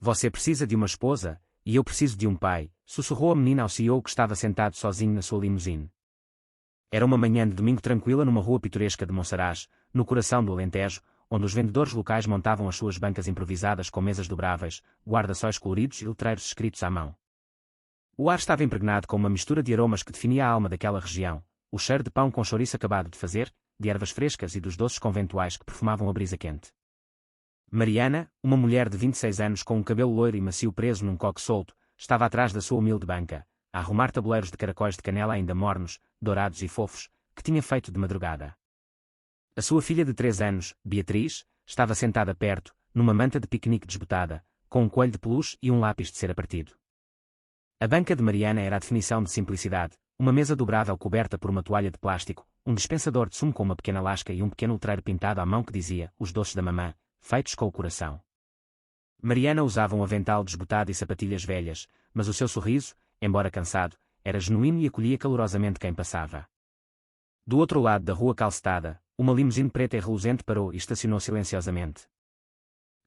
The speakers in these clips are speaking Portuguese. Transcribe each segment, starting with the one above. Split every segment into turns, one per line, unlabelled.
Você precisa de uma esposa, e eu preciso de um pai, sussurrou a menina ao CEO que estava sentado sozinho na sua limusine. Era uma manhã de domingo tranquila numa rua pitoresca de Monsaraz, no coração do Alentejo, onde os vendedores locais montavam as suas bancas improvisadas com mesas dobráveis, guarda-sóis coloridos e letreiros escritos à mão. O ar estava impregnado com uma mistura de aromas que definia a alma daquela região, o cheiro de pão com chouriço acabado de fazer, de ervas frescas e dos doces conventuais que perfumavam a brisa quente. Mariana, uma mulher de 26 anos com um cabelo loiro e macio preso num coque solto, estava atrás da sua humilde banca, a arrumar tabuleiros de caracóis de canela ainda mornos, dourados e fofos, que tinha feito de madrugada. A sua filha de 3 anos, Beatriz, estava sentada perto, numa manta de piquenique desbotada, com um coelho de peluche e um lápis de cera partido. A banca de Mariana era a definição de simplicidade, uma mesa dobrável coberta por uma toalha de plástico, um dispensador de sumo com uma pequena lasca e um pequeno letreiro pintado à mão que dizia, os doces da mamã, feitos com o coração. Mariana usava um avental desbotado e sapatilhas velhas, mas o seu sorriso, embora cansado, era genuíno e acolhia calorosamente quem passava. Do outro lado da rua calcetada, uma limusine preta e reluzente parou e estacionou silenciosamente.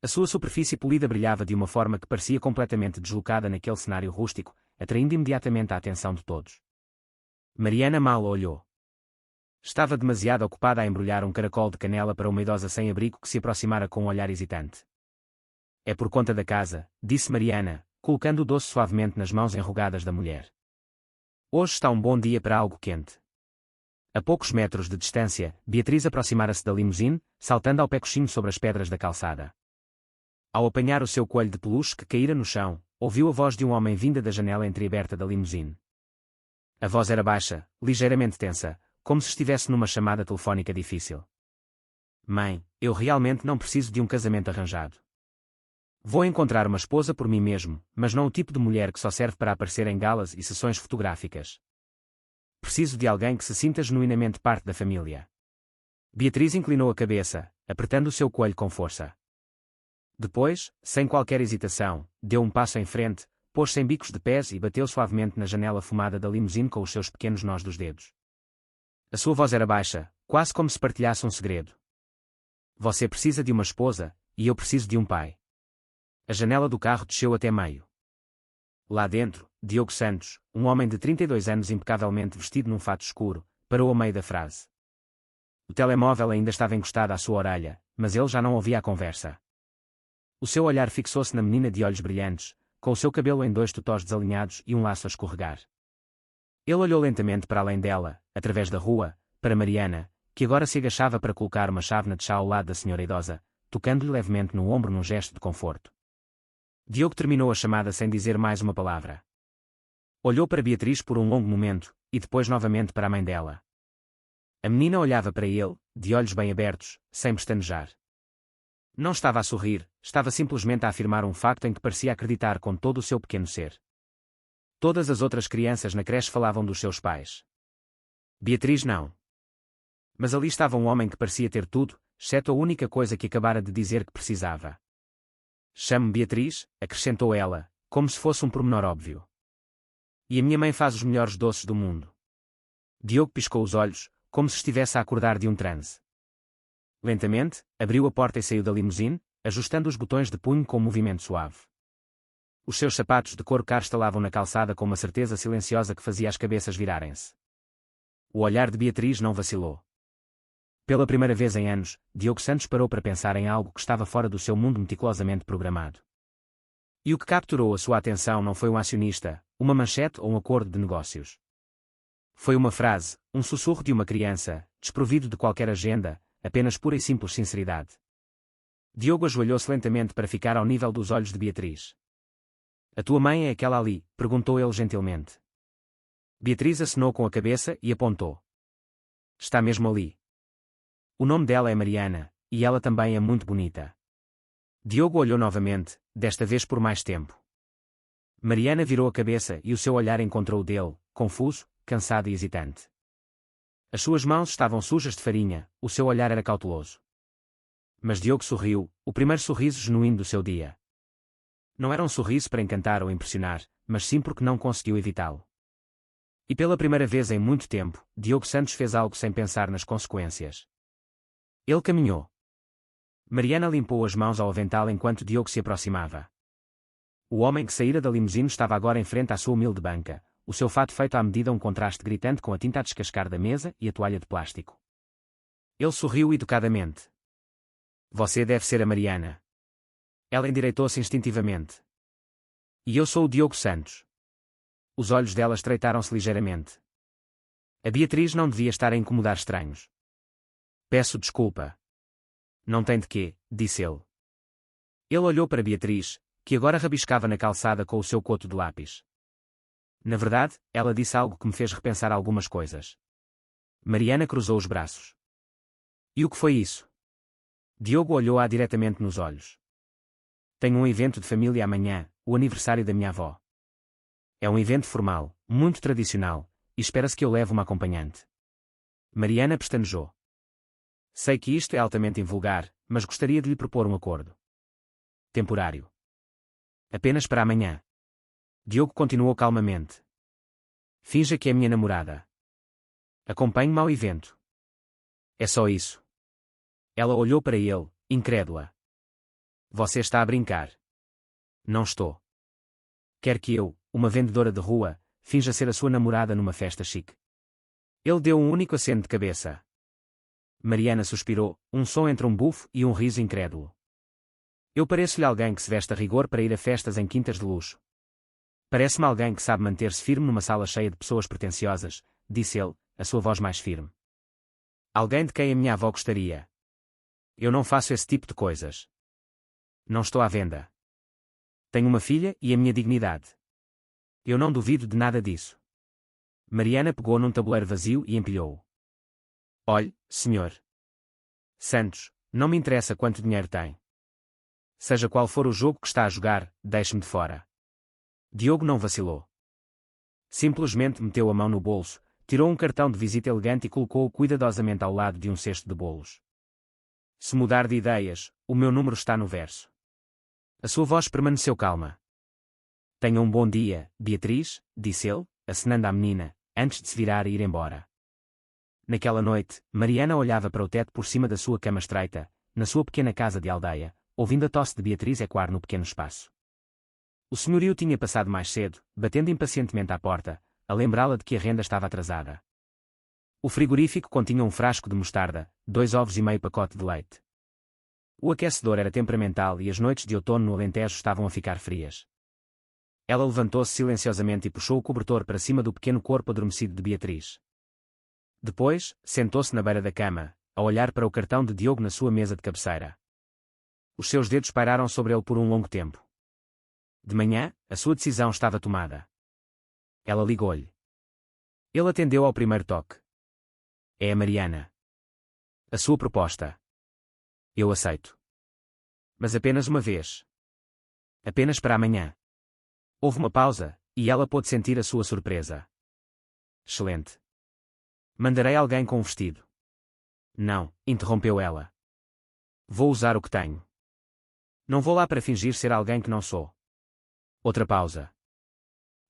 A sua superfície polida brilhava de uma forma que parecia completamente deslocada naquele cenário rústico, atraindo imediatamente a atenção de todos. Mariana mal olhou. Estava demasiado ocupada a embrulhar um caracol de canela para uma idosa sem-abrigo que se aproximara com um olhar hesitante. É por conta da casa, disse Mariana, colocando o doce suavemente nas mãos enrugadas da mulher. Hoje está um bom dia para algo quente. A poucos metros de distância, Beatriz aproximara-se da limusine, saltando ao pé coxinho sobre as pedras da calçada. Ao apanhar o seu coelho de peluche que caíra no chão, ouviu a voz de um homem vinda da janela entreaberta da limusine. A voz era baixa, ligeiramente tensa, como se estivesse numa chamada telefónica difícil. Mãe, eu realmente não preciso de um casamento arranjado. Vou encontrar uma esposa por mim mesmo, mas não o tipo de mulher que só serve para aparecer em galas e sessões fotográficas. Preciso de alguém que se sinta genuinamente parte da família. Beatriz inclinou a cabeça, apertando o seu coelho com força. Depois, sem qualquer hesitação, deu um passo em frente, pôs-se em bicos de pés e bateu suavemente na janela fumada da limusine com os seus pequenos nós dos dedos. A sua voz era baixa, quase como se partilhasse um segredo. Você precisa de uma esposa, e eu preciso de um pai. A janela do carro desceu até meio. Lá dentro, Diogo Santos, um homem de 32 anos impecavelmente vestido num fato escuro, parou a meio da frase. O telemóvel ainda estava encostado à sua orelha, mas ele já não ouvia a conversa. O seu olhar fixou-se na menina de olhos brilhantes, com o seu cabelo em 2 totós desalinhados e um laço a escorregar. Ele olhou lentamente para além dela, através da rua, para Mariana, que agora se agachava para colocar uma chávena de chá ao lado da senhora idosa, tocando-lhe levemente no ombro num gesto de conforto. Diogo terminou a chamada sem dizer mais uma palavra. Olhou para Beatriz por um longo momento, e depois novamente para a mãe dela. A menina olhava para ele, de olhos bem abertos, sem pestanejar. Não estava a sorrir, estava simplesmente a afirmar um facto em que parecia acreditar com todo o seu pequeno ser. Todas as outras crianças na creche falavam dos seus pais. Beatriz não. Mas ali estava um homem que parecia ter tudo, exceto a única coisa que acabara de dizer que precisava. Chamo-me Beatriz, acrescentou ela, como se fosse um pormenor óbvio. E a minha mãe faz os melhores doces do mundo. Diogo piscou os olhos, como se estivesse a acordar de um transe. Lentamente, abriu a porta e saiu da limusine, ajustando os botões de punho com um movimento suave. Os seus sapatos de couro caro estalavam na calçada com uma certeza silenciosa que fazia as cabeças virarem-se. O olhar de Beatriz não vacilou. Pela primeira vez em anos, Diogo Santos parou para pensar em algo que estava fora do seu mundo meticulosamente programado. E o que capturou a sua atenção não foi um acionista, uma manchete ou um acordo de negócios. Foi uma frase, um sussurro de uma criança, desprovido de qualquer agenda, apenas pura e simples sinceridade. Diogo ajoelhou-se lentamente para ficar ao nível dos olhos de Beatriz. A tua mãe é aquela ali? Perguntou ele gentilmente. Beatriz acenou com a cabeça e apontou. Está mesmo ali. O nome dela é Mariana, e ela também é muito bonita. Diogo olhou novamente, desta vez por mais tempo. Mariana virou a cabeça e o seu olhar encontrou o dele, confuso, cansado e hesitante. As suas mãos estavam sujas de farinha, o seu olhar era cauteloso. Mas Diogo sorriu, o primeiro sorriso genuíno do seu dia. Não era um sorriso para encantar ou impressionar, mas sim porque não conseguiu evitá-lo. E pela primeira vez em muito tempo, Diogo Santos fez algo sem pensar nas consequências. Ele caminhou. Mariana limpou as mãos ao avental enquanto Diogo se aproximava. O homem que saíra da limusine estava agora em frente à sua humilde banca, o seu fato feito à medida um contraste gritante com a tinta a descascar da mesa e a toalha de plástico. Ele sorriu educadamente. Você deve ser a Mariana. Ela endireitou-se instintivamente. E eu sou o Diogo Santos. Os olhos dela estreitaram-se ligeiramente. A Beatriz não devia estar a incomodar estranhos. Peço desculpa. Não tem de quê, disse ele. Ele olhou para Beatriz, que agora rabiscava na calçada com o seu coto de lápis. Na verdade, ela disse algo que me fez repensar algumas coisas. Mariana cruzou os braços. E o que foi isso? Diogo olhou-a diretamente nos olhos. Tenho um evento de família amanhã, o aniversário da minha avó. É um evento formal, muito tradicional, e espera-se que eu leve uma acompanhante. Mariana pestanejou. Sei que isto é altamente invulgar, mas gostaria de lhe propor um acordo. Temporário. Apenas para amanhã. Diogo continuou calmamente. Finja que é minha namorada. Acompanhe-me ao evento. É só isso. Ela olhou para ele, incrédula. Você está a brincar. Não estou. Quer que eu, uma vendedora de rua, finja ser a sua namorada numa festa chique. Ele deu um único aceno de cabeça. Mariana suspirou, um som entre um bufo e um riso incrédulo. Eu pareço-lhe alguém que se veste a rigor para ir a festas em quintas de luxo. Parece-me alguém que sabe manter-se firme numa sala cheia de pessoas pretensiosas, disse ele, a sua voz mais firme. Alguém de quem a minha avó gostaria. Eu não faço esse tipo de coisas. Não estou à venda. Tenho uma filha e a minha dignidade. Eu não duvido de nada disso. Mariana pegou num tabuleiro vazio e empilhou-o. Olhe, senhor Santos, não me interessa quanto dinheiro tem. Seja qual for o jogo que está a jogar, deixe-me de fora. Diogo não vacilou. Simplesmente meteu a mão no bolso, tirou um cartão de visita elegante e colocou-o cuidadosamente ao lado de um cesto de bolos. Se mudar de ideias, o meu número está no verso. A sua voz permaneceu calma. Tenha um bom dia, Beatriz, disse ele, acenando à menina, antes de se virar e ir embora. Naquela noite, Mariana olhava para o teto por cima da sua cama estreita, na sua pequena casa de aldeia, ouvindo a tosse de Beatriz ecoar no pequeno espaço. O senhorio tinha passado mais cedo, batendo impacientemente à porta, a lembrá-la de que a renda estava atrasada. O frigorífico continha um frasco de mostarda, 2 ovos e meio pacote de leite. O aquecedor era temperamental e as noites de outono no Alentejo estavam a ficar frias. Ela levantou-se silenciosamente e puxou o cobertor para cima do pequeno corpo adormecido de Beatriz. Depois, sentou-se na beira da cama, a olhar para o cartão de Diogo na sua mesa de cabeceira. Os seus dedos pairaram sobre ele por um longo tempo. De manhã, a sua decisão estava tomada. Ela ligou-lhe. Ele atendeu ao primeiro toque. É a Mariana. A sua proposta. Eu aceito. Mas apenas uma vez. Apenas para amanhã. Houve uma pausa, e ela pôde sentir a sua surpresa. Excelente. Mandarei alguém com um vestido. Não, interrompeu ela. Vou usar o que tenho. Não vou lá para fingir ser alguém que não sou. Outra pausa.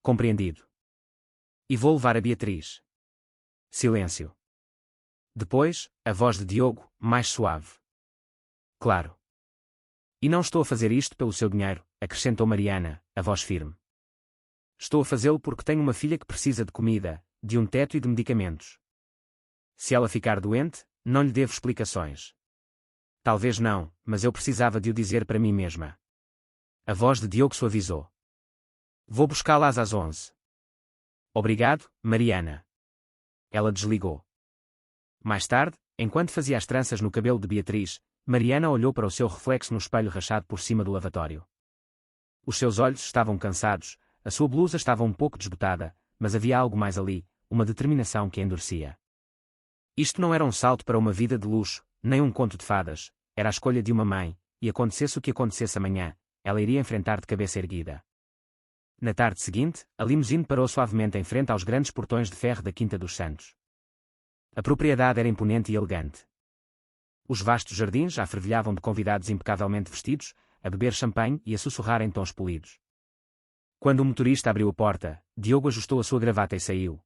Compreendido. E vou levar a Beatriz. Silêncio. Depois, a voz de Diogo, mais suave. Claro. E não estou a fazer isto pelo seu dinheiro, acrescentou Mariana, a voz firme. Estou a fazê-lo porque tenho uma filha que precisa de comida, de um teto e de medicamentos. Se ela ficar doente, não lhe devo explicações. Talvez não, mas eu precisava de o dizer para mim mesma. A voz de Diogo suavizou. Vou buscá-las às 11. Obrigado, Mariana. Ela desligou. Mais tarde, enquanto fazia as tranças no cabelo de Beatriz, Mariana olhou para o seu reflexo no espelho rachado por cima do lavatório. Os seus olhos estavam cansados, a sua blusa estava um pouco desbotada, mas havia algo mais ali, uma determinação que a endurecia. Isto não era um salto para uma vida de luxo, nem um conto de fadas, era a escolha de uma mãe, e acontecesse o que acontecesse amanhã, ela iria enfrentar de cabeça erguida. Na tarde seguinte, a limusine parou suavemente em frente aos grandes portões de ferro da Quinta dos Santos. A propriedade era imponente e elegante. Os vastos jardins já fervilhavam de convidados impecavelmente vestidos, a beber champanhe e a sussurrar em tons polidos. Quando o motorista abriu a porta, Diogo ajustou a sua gravata e saiu.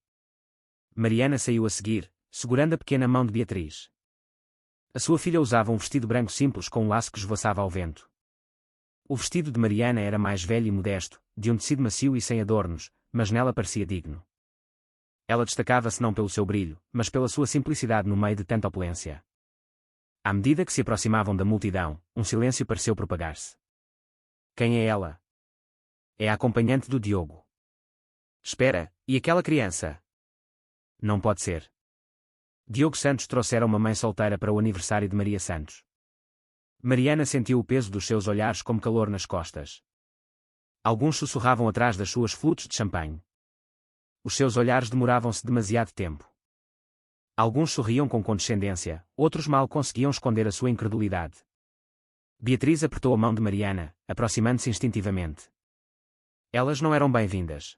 Mariana saiu a seguir, segurando a pequena mão de Beatriz. A sua filha usava um vestido branco simples com um laço que esvoaçava ao vento. O vestido de Mariana era mais velho e modesto, de um tecido macio e sem adornos, mas nela parecia digno. Ela destacava-se não pelo seu brilho, mas pela sua simplicidade no meio de tanta opulência. À medida que se aproximavam da multidão, um silêncio pareceu propagar-se. Quem é ela? É a acompanhante do Diogo. Espera, e aquela criança? Não pode ser. Diogo Santos trouxera uma mãe solteira para o aniversário de Maria Santos. Mariana sentiu o peso dos seus olhares como calor nas costas. Alguns sussurravam atrás das suas flutes de champanhe. Os seus olhares demoravam-se demasiado tempo. Alguns sorriam com condescendência, outros mal conseguiam esconder a sua incredulidade. Beatriz apertou a mão de Mariana, aproximando-se instintivamente. Elas não eram bem-vindas.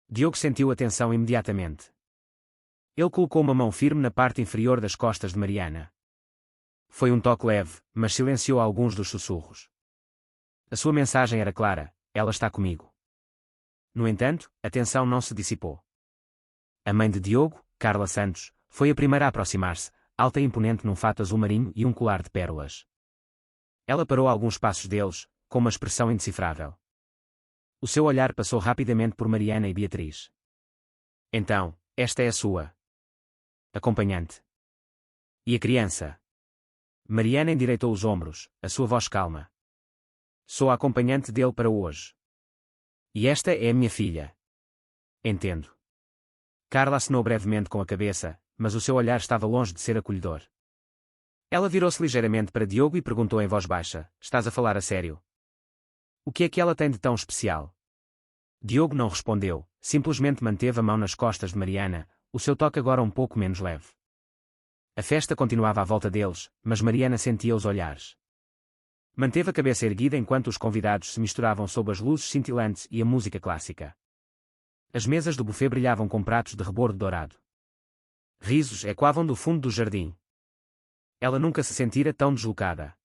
Diogo sentiu a tensão imediatamente. Ele colocou uma mão firme na parte inferior das costas de Mariana. Foi um toque leve, mas silenciou alguns dos sussurros. A sua mensagem era clara: ela está comigo. No entanto, a tensão não se dissipou. A mãe de Diogo, Carla Santos, foi a primeira a aproximar-se, alta e imponente num fato azul marinho e um colar de pérolas. Ela parou a alguns passos deles, com uma expressão indecifrável. O seu olhar passou rapidamente por Mariana e Beatriz. Então, esta é a sua acompanhante. E a criança? Mariana endireitou os ombros, a sua voz calma. Sou a acompanhante dele para hoje. E esta é a minha filha. Entendo. Carla acenou brevemente com a cabeça, mas o seu olhar estava longe de ser acolhedor. Ela virou-se ligeiramente para Diogo e perguntou em voz baixa: estás a falar a sério? O que é que ela tem de tão especial? Diogo não respondeu, simplesmente manteve a mão nas costas de Mariana, o seu toque agora um pouco menos leve. A festa continuava à volta deles, mas Mariana sentia os olhares. Manteve a cabeça erguida enquanto os convidados se misturavam sob as luzes cintilantes e a música clássica. As mesas do buffet brilhavam com pratos de rebordo dourado. Risos ecoavam do fundo do jardim. Ela nunca se sentira tão deslocada.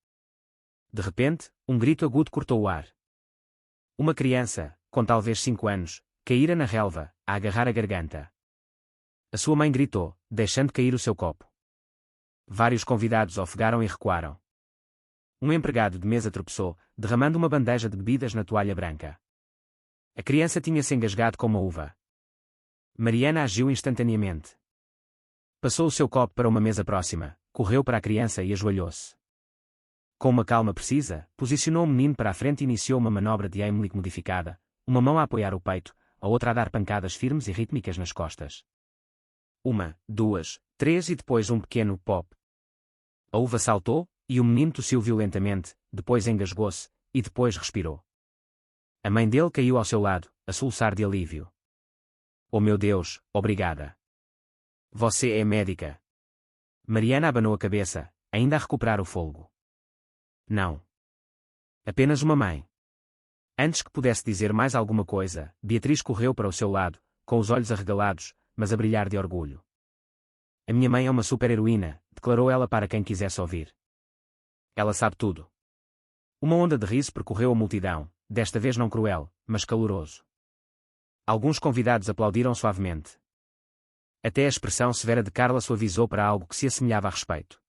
De repente, um grito agudo cortou o ar. Uma criança, com talvez 5 anos, caíra na relva, a agarrar a garganta. A sua mãe gritou, deixando cair o seu copo. Vários convidados ofegaram e recuaram. Um empregado de mesa tropeçou, derramando uma bandeja de bebidas na toalha branca. A criança tinha-se engasgado com uma uva. Mariana agiu instantaneamente. Passou o seu copo para uma mesa próxima, correu para a criança e ajoelhou-se. Com uma calma precisa, posicionou o menino para a frente e iniciou uma manobra de Heimlich modificada, uma mão a apoiar o peito, a outra a dar pancadas firmes e rítmicas nas costas. 1, 2, 3 e depois um pequeno pop. A uva saltou, e o menino tossiu violentamente, depois engasgou-se, e depois respirou. A mãe dele caiu ao seu lado, a soluçar de alívio. Oh meu Deus, obrigada. Você é médica. Mariana abanou a cabeça, ainda a recuperar o fôlego. Não. Apenas uma mãe. Antes que pudesse dizer mais alguma coisa, Beatriz correu para o seu lado, com os olhos arregalados, mas a brilhar de orgulho. A minha mãe é uma super-heroína, declarou ela para quem quisesse ouvir. Ela sabe tudo. Uma onda de riso percorreu a multidão, desta vez não cruel, mas caloroso. Alguns convidados aplaudiram suavemente. Até a expressão severa de Carla suavizou para algo que se assemelhava a respeito.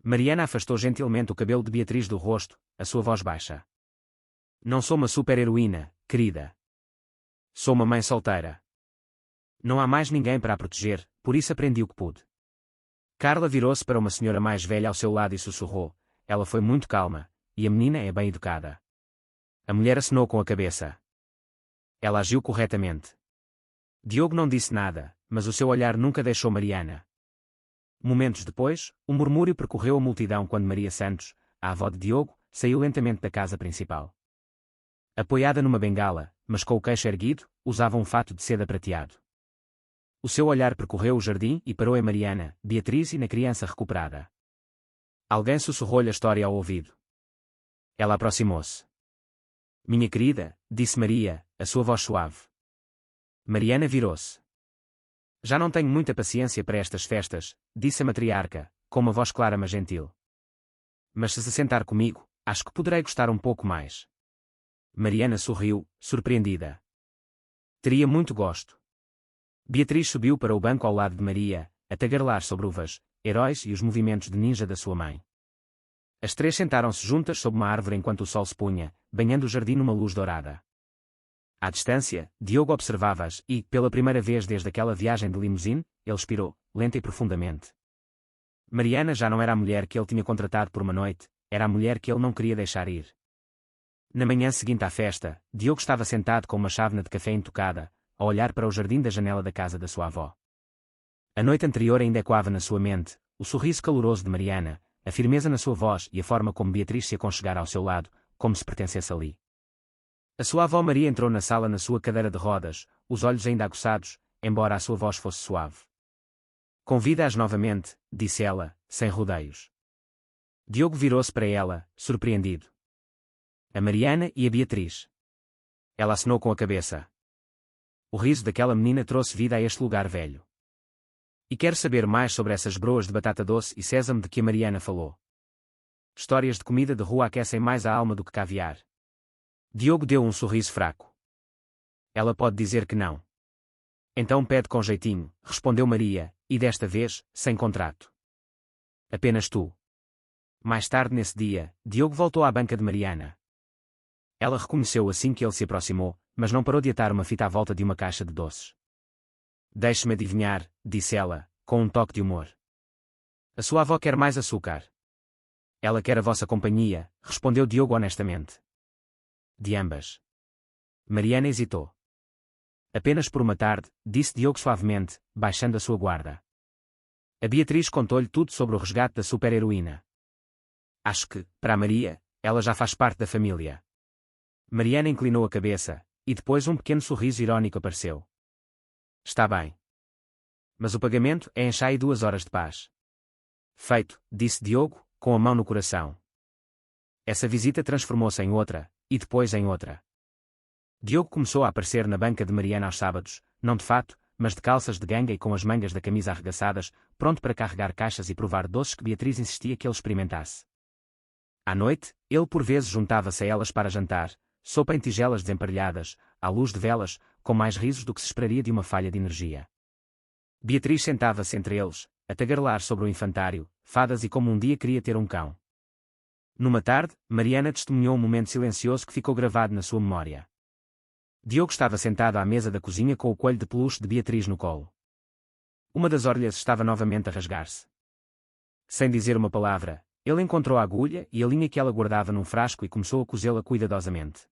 Mariana afastou gentilmente o cabelo de Beatriz do rosto, a sua voz baixa. Não sou uma super-heroína, querida. Sou uma mãe solteira. Não há mais ninguém para a proteger, por isso aprendi o que pude. Carla virou-se para uma senhora mais velha ao seu lado e sussurrou. Ela foi muito calma, e a menina é bem educada. A mulher acenou com a cabeça. Ela agiu corretamente. Diogo não disse nada, mas o seu olhar nunca deixou Mariana. Momentos depois, um murmúrio percorreu a multidão quando Maria Santos, a avó de Diogo, saiu lentamente da casa principal. Apoiada numa bengala, mas com o queixo erguido, usava um fato de seda prateado. O seu olhar percorreu o jardim e parou em Mariana, Beatriz e na criança recuperada. Alguém sussurrou-lhe a história ao ouvido. Ela aproximou-se. Minha querida, disse Maria, a sua voz suave. Mariana virou-se. Já não tenho muita paciência para estas festas, disse a matriarca, com uma voz clara mas gentil. Mas se sentar comigo, acho que poderei gostar um pouco mais. Mariana sorriu, surpreendida. Teria muito gosto. Beatriz subiu para o banco ao lado de Maria, a tagarelar sobre uvas, heróis e os movimentos de ninja da sua mãe. As três sentaram-se juntas sob uma árvore enquanto o sol se punha, banhando o jardim numa luz dourada. À distância, Diogo observava-as e, pela primeira vez desde aquela viagem de limusine, ele expirou, lenta e profundamente. Mariana já não era a mulher que ele tinha contratado por uma noite, era a mulher que ele não queria deixar ir. Na manhã seguinte à festa, Diogo estava sentado com uma chávena de café intocada, a olhar para o jardim da janela da casa da sua avó. A noite anterior ainda ecoava na sua mente, o sorriso caloroso de Mariana, a firmeza na sua voz e a forma como Beatriz se aconchegara ao seu lado, como se pertencesse ali. A sua avó Maria entrou na sala na sua cadeira de rodas, os olhos ainda aguçados, embora a sua voz fosse suave. Convida-as novamente, disse ela, sem rodeios. Diogo virou-se para ela, surpreendido. A Mariana e a Beatriz. Ela acenou com a cabeça. O riso daquela menina trouxe vida a este lugar velho. E quero saber mais sobre essas broas de batata doce e sésamo de que a Mariana falou. Histórias de comida de rua aquecem mais a alma do que caviar. Diogo deu um sorriso fraco. Ela pode dizer que não. Então pede com jeitinho, respondeu Maria, e desta vez, sem contrato. Apenas tu. Mais tarde nesse dia, Diogo voltou à banca de Mariana. Ela reconheceu assim que ele se aproximou, mas não parou de atar uma fita à volta de uma caixa de doces. Deixe-me adivinhar, disse ela, com um toque de humor. A sua avó quer mais açúcar. Ela quer a vossa companhia, respondeu Diogo honestamente. De ambas. Mariana hesitou. Apenas por uma tarde, disse Diogo suavemente, baixando a sua guarda. A Beatriz contou-lhe tudo sobre o resgate da super-heroína. Acho que, para a Maria, ela já faz parte da família. Mariana inclinou a cabeça, e depois um pequeno sorriso irónico apareceu. Está bem. Mas o pagamento é em chá e 2 horas de paz. Feito, disse Diogo, com a mão no coração. Essa visita transformou-se em outra, e depois em outra. Diogo começou a aparecer na banca de Mariana aos sábados, não de fato, mas de calças de ganga e com as mangas da camisa arregaçadas, pronto para carregar caixas e provar doces que Beatriz insistia que ele experimentasse. À noite, ele por vezes juntava-se a elas para jantar, sopa em tigelas desemparelhadas, à luz de velas, com mais risos do que se esperaria de uma falha de energia. Beatriz sentava-se entre eles, a tagarelar sobre o infantário, fadas e como um dia queria ter um cão. Numa tarde, Mariana testemunhou um momento silencioso que ficou gravado na sua memória. Diogo estava sentado à mesa da cozinha com o coelho de peluche de Beatriz no colo. Uma das orelhas estava novamente a rasgar-se. Sem dizer uma palavra, ele encontrou a agulha e a linha que ela guardava num frasco e começou a cozê-la cuidadosamente.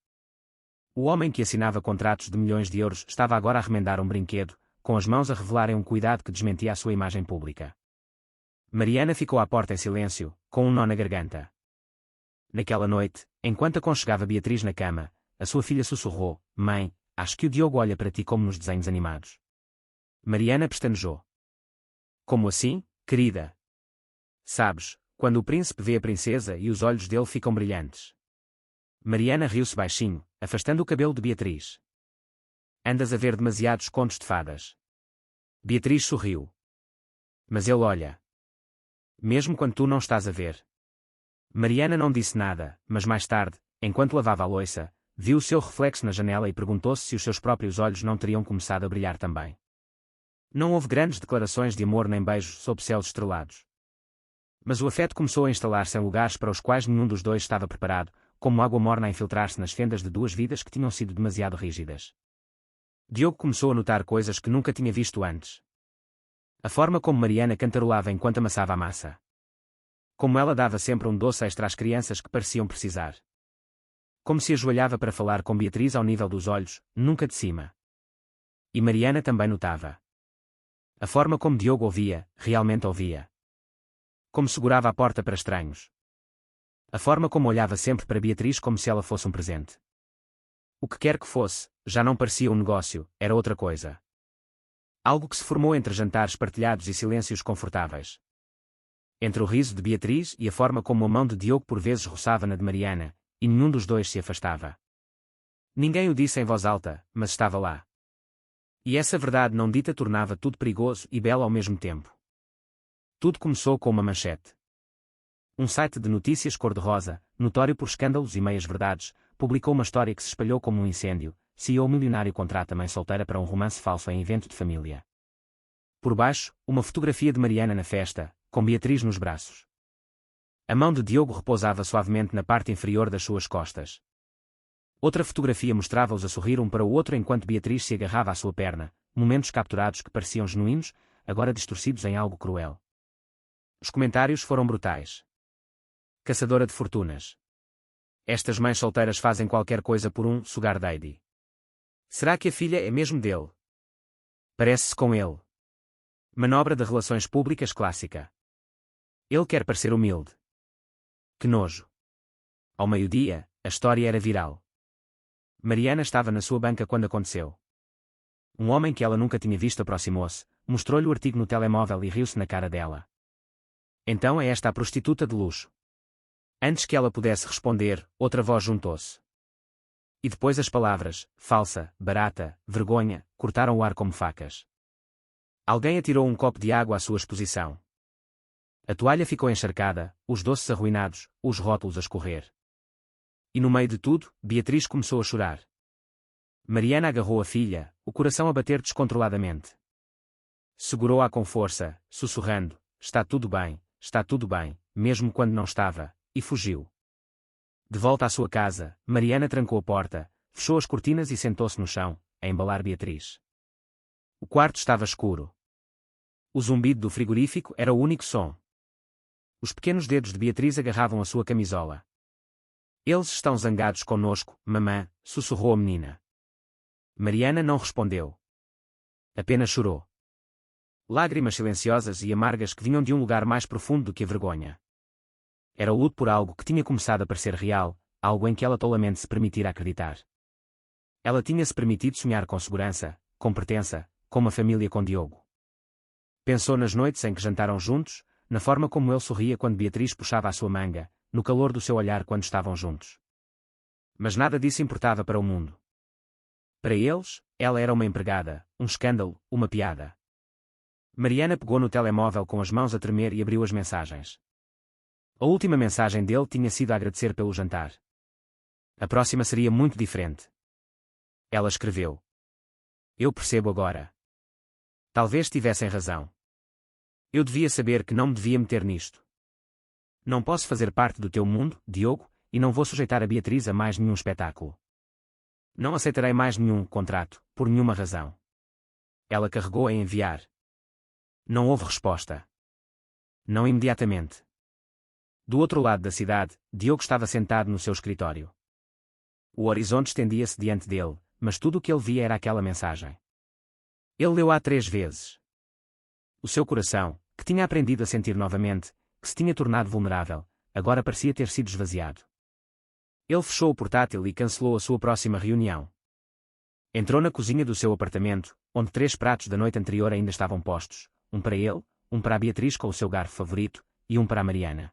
O homem que assinava contratos de milhões de euros estava agora a remendar um brinquedo, com as mãos a revelarem um cuidado que desmentia a sua imagem pública. Mariana ficou à porta em silêncio, com um nó na garganta. Naquela noite, enquanto aconchegava Beatriz na cama, a sua filha sussurrou, Mãe, acho que o Diogo olha para ti como nos desenhos animados. Mariana pestanejou. Como assim, querida? Sabes, quando o príncipe vê a princesa e os olhos dele ficam brilhantes. Mariana riu-se baixinho, afastando o cabelo de Beatriz. Andas a ver demasiados contos de fadas. Beatriz sorriu. Mas ele olha. Mesmo quando tu não estás a ver. Mariana não disse nada, mas mais tarde, enquanto lavava a louça, viu o seu reflexo na janela e perguntou-se se os seus próprios olhos não teriam começado a brilhar também. Não houve grandes declarações de amor nem beijos sob céus estrelados. Mas o afeto começou a instalar-se em lugares para os quais nenhum dos dois estava preparado, como água morna a infiltrar-se nas fendas de duas vidas que tinham sido demasiado rígidas. Diogo começou a notar coisas que nunca tinha visto antes. A forma como Mariana cantarolava enquanto amassava a massa. Como ela dava sempre um doce extra às crianças que pareciam precisar. Como se ajoelhava para falar com Beatriz ao nível dos olhos, nunca de cima. E Mariana também notava. A forma como Diogo ouvia, realmente ouvia. Como segurava a porta para estranhos. A forma como olhava sempre para Beatriz como se ela fosse um presente. O que quer que fosse, já não parecia um negócio, era outra coisa. Algo que se formou entre jantares partilhados e silêncios confortáveis. Entre o riso de Beatriz e a forma como a mão de Diogo por vezes roçava na de Mariana, e nenhum dos dois se afastava. Ninguém o disse em voz alta, mas estava lá. E essa verdade não dita tornava tudo perigoso e belo ao mesmo tempo. Tudo começou com uma manchete. Um site de notícias cor-de-rosa, notório por escândalos e meias-verdades, publicou uma história que se espalhou como um incêndio. CEO milionário contrata mãe solteira para um romance falso em evento de família. Por baixo, uma fotografia de Mariana na festa, com Beatriz nos braços. A mão de Diogo repousava suavemente na parte inferior das suas costas. Outra fotografia mostrava-os a sorrir um para o outro enquanto Beatriz se agarrava à sua perna, momentos capturados que pareciam genuínos, agora distorcidos em algo cruel. Os comentários foram brutais. Caçadora de fortunas. Estas mães solteiras fazem qualquer coisa por um sugar daddy. Será que a filha é mesmo dele? Parece-se com ele. Manobra de relações públicas clássica. Ele quer parecer humilde. Que nojo. Ao meio-dia, a história era viral. Mariana estava na sua banca quando aconteceu. Um homem que ela nunca tinha visto aproximou-se, mostrou-lhe o artigo no telemóvel e riu-se na cara dela. Então é esta a prostituta de luxo. Antes que ela pudesse responder, outra voz juntou-se. E depois as palavras, falsa, barata, vergonha, cortaram o ar como facas. Alguém atirou um copo de água à sua exposição. A toalha ficou encharcada, os doces arruinados, os rótulos a escorrer. E no meio de tudo, Beatriz começou a chorar. Mariana agarrou a filha, o coração a bater descontroladamente. Segurou-a com força, sussurrando, está tudo bem, mesmo quando não estava, e fugiu. De volta à sua casa, Mariana trancou a porta, fechou as cortinas e sentou-se no chão, a embalar Beatriz. O quarto estava escuro. O zumbido do frigorífico era o único som. Os pequenos dedos de Beatriz agarravam a sua camisola. Eles estão zangados conosco, mamã, sussurrou a menina. Mariana não respondeu. Apenas chorou. Lágrimas silenciosas e amargas que vinham de um lugar mais profundo do que a vergonha. Era o luto por algo que tinha começado a parecer real, algo em que ela tolamente se permitira acreditar. Ela tinha-se permitido sonhar com segurança, com pertença, com uma família com Diogo. Pensou nas noites em que jantaram juntos, na forma como ele sorria quando Beatriz puxava a sua manga, no calor do seu olhar quando estavam juntos. Mas nada disso importava para o mundo. Para eles, ela era uma empregada, um escândalo, uma piada. Mariana pegou no telemóvel com as mãos a tremer e abriu as mensagens. A última mensagem dele tinha sido a agradecer pelo jantar. A próxima seria muito diferente. Ela escreveu. Eu percebo agora. Talvez tivessem razão. Eu devia saber que não me devia meter nisto. Não posso fazer parte do teu mundo, Diogo, e não vou sujeitar a Beatriz a mais nenhum espetáculo. Não aceitarei mais nenhum contrato, por nenhuma razão. Ela carregou a enviar. Não houve resposta. Não imediatamente. Do outro lado da cidade, Diogo estava sentado no seu escritório. O horizonte estendia-se diante dele, mas tudo o que ele via era aquela mensagem. Ele leu-a 3 vezes. O seu coração, que tinha aprendido a sentir novamente, que se tinha tornado vulnerável, agora parecia ter sido esvaziado. Ele fechou o portátil e cancelou a sua próxima reunião. Entrou na cozinha do seu apartamento, onde 3 pratos da noite anterior ainda estavam postos, um para ele, um para a Beatriz com o seu garfo favorito, e um para a Mariana.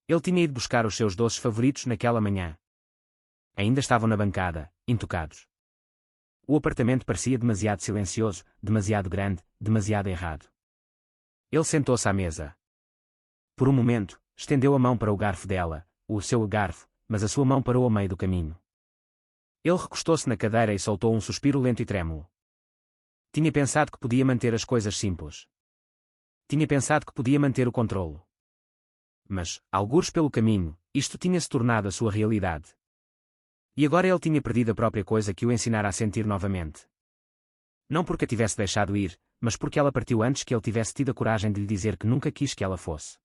Ele tinha ido buscar os seus doces favoritos naquela manhã. Ainda estavam na bancada, intocados. O apartamento parecia demasiado silencioso, demasiado grande, demasiado errado. Ele sentou-se à mesa. Por um momento, estendeu a mão para o garfo dela, o seu garfo, mas a sua mão parou a meio do caminho. Ele recostou-se na cadeira e soltou um suspiro lento e trêmulo. Tinha pensado que podia manter as coisas simples. Tinha pensado que podia manter o controlo. Mas, algures pelo caminho, isto tinha se tornado a sua realidade. E agora ele tinha perdido a própria coisa que o ensinara a sentir novamente. Não porque a tivesse deixado ir, mas porque ela partiu antes que ele tivesse tido a coragem de lhe dizer que nunca quis que ela fosse.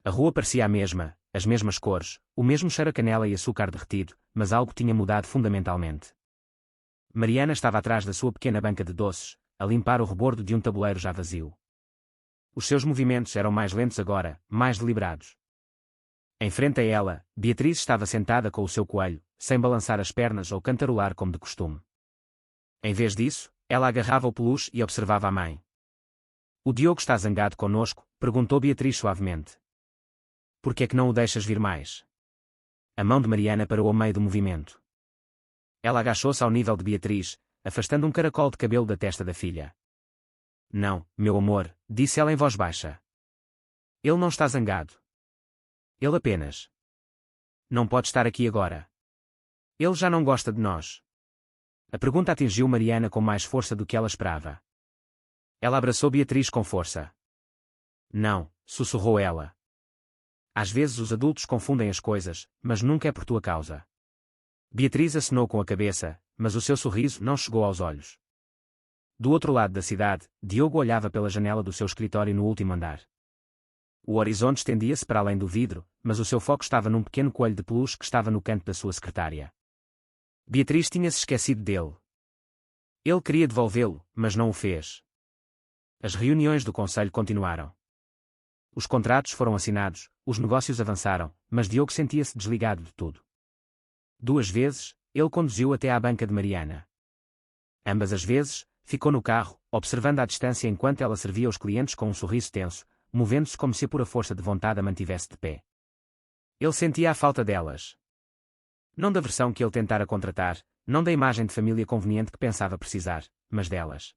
A rua parecia a mesma, as mesmas cores, o mesmo cheiro a canela e açúcar derretido, mas algo tinha mudado fundamentalmente. Mariana estava atrás da sua pequena banca de doces, a limpar o rebordo de um tabuleiro já vazio. Os seus movimentos eram mais lentos agora, mais deliberados. Em frente a ela, Beatriz estava sentada com o seu coelho, sem balançar as pernas ou cantarolar como de costume. Em vez disso, ela agarrava o peluche e observava a mãe. O Diogo está zangado conosco? Perguntou Beatriz suavemente. Por que é que não o deixas vir mais? A mão de Mariana parou ao meio do movimento. Ela agachou-se ao nível de Beatriz, afastando um caracol de cabelo da testa da filha. Não, meu amor, disse ela em voz baixa. Ele não está zangado. Ele apenas. Não pode estar aqui agora. Ele já não gosta de nós. A pergunta atingiu Mariana com mais força do que ela esperava. Ela abraçou Beatriz com força. Não, sussurrou ela. Às vezes os adultos confundem as coisas, mas nunca é por tua causa. Beatriz acenou com a cabeça, mas o seu sorriso não chegou aos olhos. Do outro lado da cidade, Diogo olhava pela janela do seu escritório no último andar. O horizonte estendia-se para além do vidro, mas o seu foco estava num pequeno coelho de peluche que estava no canto da sua secretária. Beatriz tinha-se esquecido dele. Ele queria devolvê-lo, mas não o fez. As reuniões do conselho continuaram. Os contratos foram assinados, os negócios avançaram, mas Diogo sentia-se desligado de tudo. 2 vezes, ele conduziu até à banca de Mariana. Ambas as vezes, ficou no carro, observando à distância enquanto ela servia os clientes com um sorriso tenso, movendo-se como se a pura força de vontade a mantivesse de pé. Ele sentia a falta delas. Não da versão que ele tentara contratar, não da imagem de família conveniente que pensava precisar, mas delas.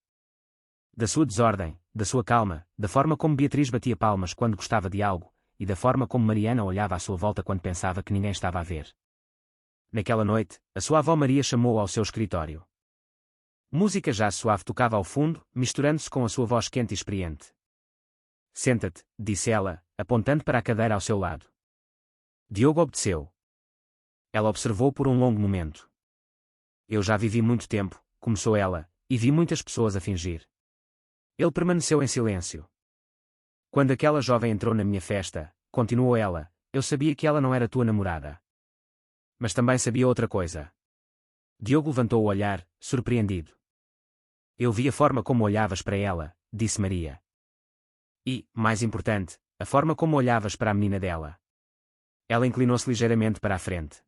Da sua desordem, da sua calma, da forma como Beatriz batia palmas quando gostava de algo, e da forma como Mariana olhava à sua volta quando pensava que ninguém estava a ver. Naquela noite, a sua avó Maria chamou-o ao seu escritório. Música já suave tocava ao fundo, misturando-se com a sua voz quente e experiente. Senta-te, disse ela, apontando para a cadeira ao seu lado. Diogo obedeceu. Ela observou por um longo momento. Eu já vivi muito tempo, começou ela, e vi muitas pessoas a fingir. Ele permaneceu em silêncio. Quando aquela jovem entrou na minha festa, continuou ela, eu sabia que ela não era tua namorada. Mas também sabia outra coisa. Diogo levantou o olhar, surpreendido. Eu vi a forma como olhavas para ela, disse Maria. E, mais importante, a forma como olhavas para a menina dela. Ela inclinou-se ligeiramente para a frente.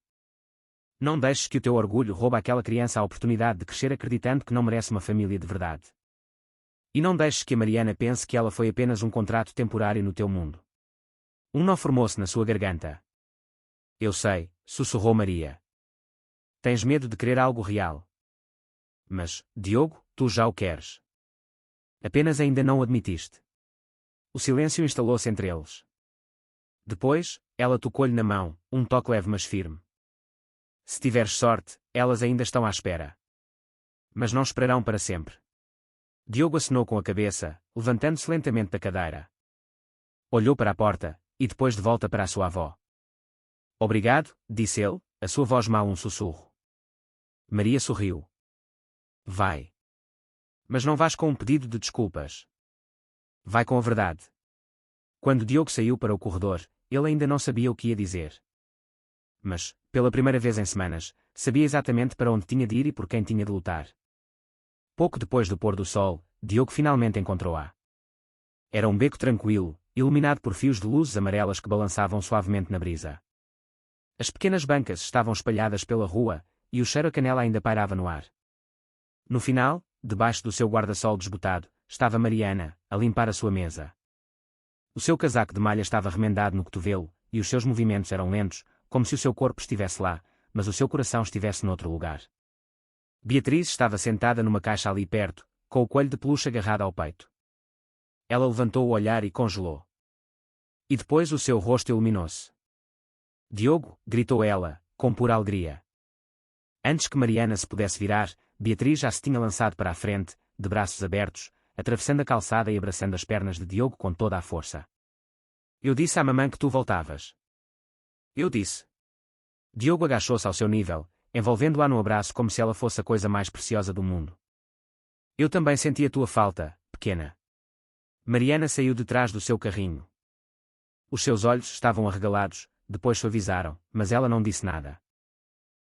Não deixes que o teu orgulho roube àquela criança a oportunidade de crescer acreditando que não merece uma família de verdade. E não deixes que a Mariana pense que ela foi apenas um contrato temporário no teu mundo. Um nó formou-se na sua garganta. Eu sei, sussurrou Maria. Tens medo de querer algo real. Mas, Diogo, tu já o queres. Apenas ainda não o admitiste. O silêncio instalou-se entre eles. Depois, ela tocou-lhe na mão, um toque leve mas firme. Se tiveres sorte, elas ainda estão à espera. Mas não esperarão para sempre. Diogo acenou com a cabeça, levantando-se lentamente da cadeira. Olhou para a porta, e depois de volta para a sua avó. Obrigado, disse ele, a sua voz mal um sussurro. Maria sorriu. Vai. Mas não vás com um pedido de desculpas. Vai com a verdade. Quando Diogo saiu para o corredor, ele ainda não sabia o que ia dizer. Mas, pela primeira vez em semanas, sabia exatamente para onde tinha de ir e por quem tinha de lutar. Pouco depois do pôr do sol, Diogo finalmente encontrou-a. Era um beco tranquilo, iluminado por fios de luzes amarelas que balançavam suavemente na brisa. As pequenas bancas estavam espalhadas pela rua, e o cheiro a canela ainda pairava no ar. No final, debaixo do seu guarda-sol desbotado, estava Mariana, a limpar a sua mesa. O seu casaco de malha estava remendado no cotovelo, e os seus movimentos eram lentos, como se o seu corpo estivesse lá, mas o seu coração estivesse noutro lugar. Beatriz estava sentada numa caixa ali perto, com o coelho de peluche agarrado ao peito. Ela levantou o olhar e congelou. E depois o seu rosto iluminou-se. Diogo, gritou ela, com pura alegria. Antes que Mariana se pudesse virar, Beatriz já se tinha lançado para a frente, de braços abertos, atravessando a calçada e abraçando as pernas de Diogo com toda a força. Eu disse à mamãe que tu voltavas. Eu disse. Diogo agachou-se ao seu nível, envolvendo-a no abraço como se ela fosse a coisa mais preciosa do mundo. Eu também senti a tua falta, pequena. Mariana saiu de trás do seu carrinho. Os seus olhos estavam arregalados, depois suavizaram, mas ela não disse nada.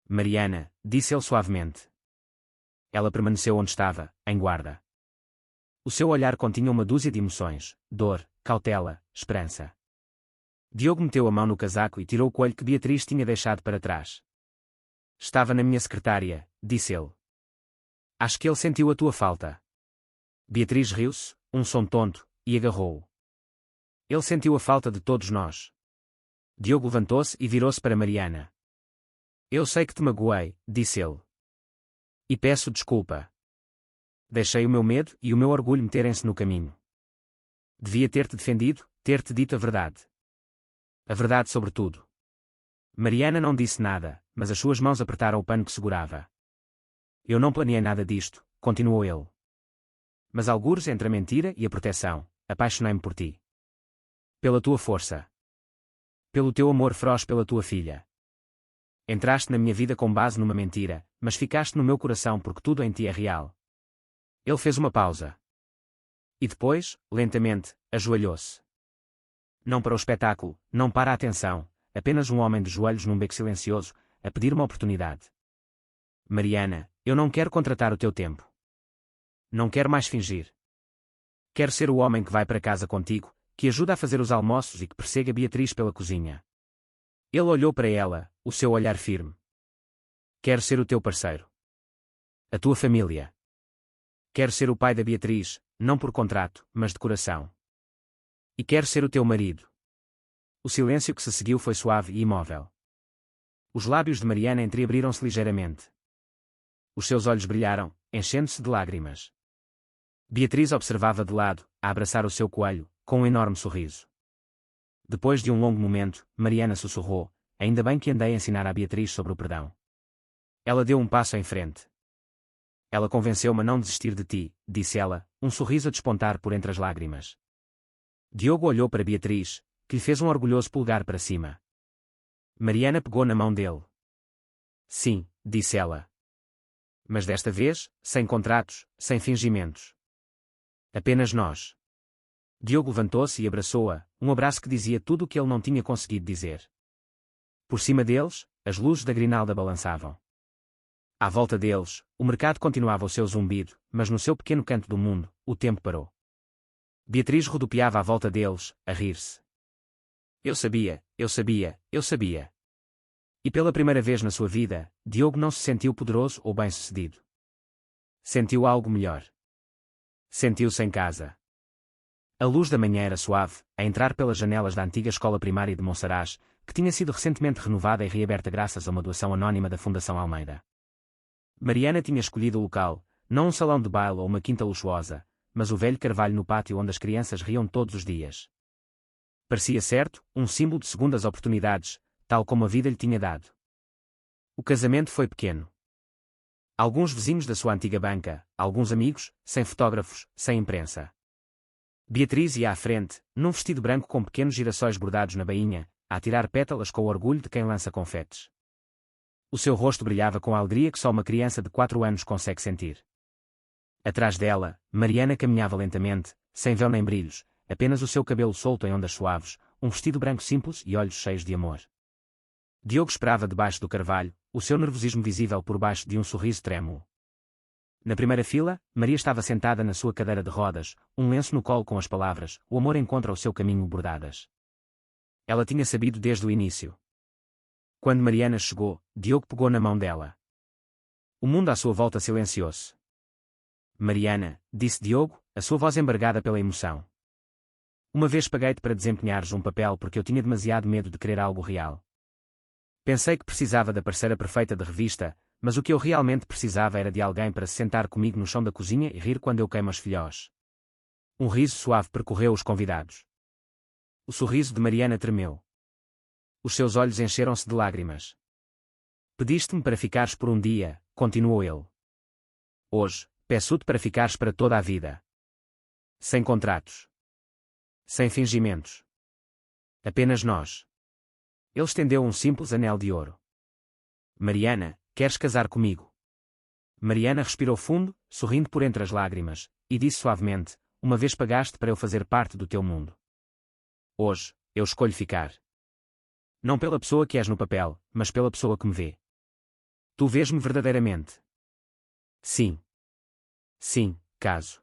Mariana, disse ele suavemente. Ela permaneceu onde estava, em guarda. O seu olhar continha uma dúzia de emoções, dor, cautela, esperança. Diogo meteu a mão no casaco e tirou o coelho que Beatriz tinha deixado para trás. Estava na minha secretária, disse ele. Acho que ele sentiu a tua falta. Beatriz riu-se, um som tonto, e agarrou-o. Ele sentiu a falta de todos nós. Diogo levantou-se e virou-se para Mariana. Eu sei que te magoei, disse ele. E peço desculpa. Deixei o meu medo e o meu orgulho meterem-se no caminho. Devia ter-te defendido, ter-te dito a verdade. A verdade sobre tudo. Mariana não disse nada, mas as suas mãos apertaram o pano que segurava. Eu não planeei nada disto, continuou ele. Mas algures entre a mentira e a proteção, apaixonei-me por ti. Pela tua força. pelo teu amor feroz pela tua filha. Entraste na minha vida com base numa mentira, mas ficaste no meu coração porque tudo em ti é real. Ele fez uma pausa. E depois, lentamente, ajoelhou-se. Não para o espetáculo, não para a atenção, apenas um homem de joelhos num beco silencioso, a pedir uma oportunidade. Mariana, eu não quero contratar o teu tempo. Não quero mais fingir. Quero ser o homem que vai para casa contigo, que ajuda a fazer os almoços e que persegue a Beatriz pela cozinha. Ele olhou para ela, o seu olhar firme. Quero ser o teu parceiro. A tua família. Quero ser o pai da Beatriz, não por contrato, mas de coração. E quero ser o teu marido. O silêncio que se seguiu foi suave e imóvel. Os lábios de Mariana entreabriram-se ligeiramente. Os seus olhos brilharam, enchendo-se de lágrimas. Beatriz observava de lado, a abraçar o seu coelho, com um enorme sorriso. Depois de um longo momento, Mariana sussurrou: ainda bem que andei a ensinar a Beatriz sobre o perdão. Ela deu um passo em frente. Ela convenceu-me a não desistir de ti, disse ela, um sorriso a despontar por entre as lágrimas. Diogo olhou para Beatriz, que lhe fez um orgulhoso polegar para cima. Mariana pegou na mão dele. Sim, disse ela. Mas desta vez, sem contratos, sem fingimentos. Apenas nós. Diogo levantou-se e abraçou-a, um abraço que dizia tudo o que ele não tinha conseguido dizer. Por cima deles, as luzes da grinalda balançavam. À volta deles, o mercado continuava o seu zumbido, mas no seu pequeno canto do mundo, o tempo parou. Beatriz rodopiava à volta deles, a rir-se. Eu sabia, eu sabia, eu sabia. E pela primeira vez na sua vida, Diogo não se sentiu poderoso ou bem-sucedido. Sentiu algo melhor. Sentiu-se em casa. A luz da manhã era suave, a entrar pelas janelas da antiga escola primária de Monsaraz, que tinha sido recentemente renovada e reaberta graças a uma doação anónima da Fundação Almeida. Mariana tinha escolhido o local, não um salão de baile ou uma quinta luxuosa, mas o velho carvalho no pátio onde as crianças riam todos os dias. Parecia certo, um símbolo de segundas oportunidades, tal como a vida lhe tinha dado. O casamento foi pequeno. Alguns vizinhos da sua antiga banca, alguns amigos, sem fotógrafos, sem imprensa. Beatriz ia à frente, num vestido branco com pequenos girassóis bordados na bainha, a tirar pétalas com o orgulho de quem lança confetes. O seu rosto brilhava com a alegria que só uma criança de 4 anos consegue sentir. Atrás dela, Mariana caminhava lentamente, sem véu nem brilhos, apenas o seu cabelo solto em ondas suaves, um vestido branco simples e olhos cheios de amor. Diogo esperava debaixo do carvalho, o seu nervosismo visível por baixo de um sorriso trêmulo. Na primeira fila, Maria estava sentada na sua cadeira de rodas, um lenço no colo com as palavras: o amor encontra o seu caminho bordadas. Ela tinha sabido desde o início. Quando Mariana chegou, Diogo pegou na mão dela. O mundo à sua volta silenciou-se. Mariana, disse Diogo, a sua voz embargada pela emoção. Uma vez paguei-te para desempenhares um papel porque eu tinha demasiado medo de querer algo real. Pensei que precisava da parceira perfeita de revista, mas o que eu realmente precisava era de alguém para se sentar comigo no chão da cozinha e rir quando eu queimo as filhós. Um riso suave percorreu os convidados. O sorriso de Mariana tremeu. Os seus olhos encheram-se de lágrimas. Pediste-me para ficares por um dia, continuou ele. Hoje, peço-te para ficares para toda a vida. Sem contratos. Sem fingimentos. Apenas nós. Ele estendeu um simples anel de ouro. Mariana, queres casar comigo? Mariana respirou fundo, sorrindo por entre as lágrimas, e disse suavemente: uma vez pagaste para eu fazer parte do teu mundo. Hoje, eu escolho ficar. Não pela pessoa que és no papel, mas pela pessoa que me vê. Tu vês-me verdadeiramente. Sim. Sim, caso.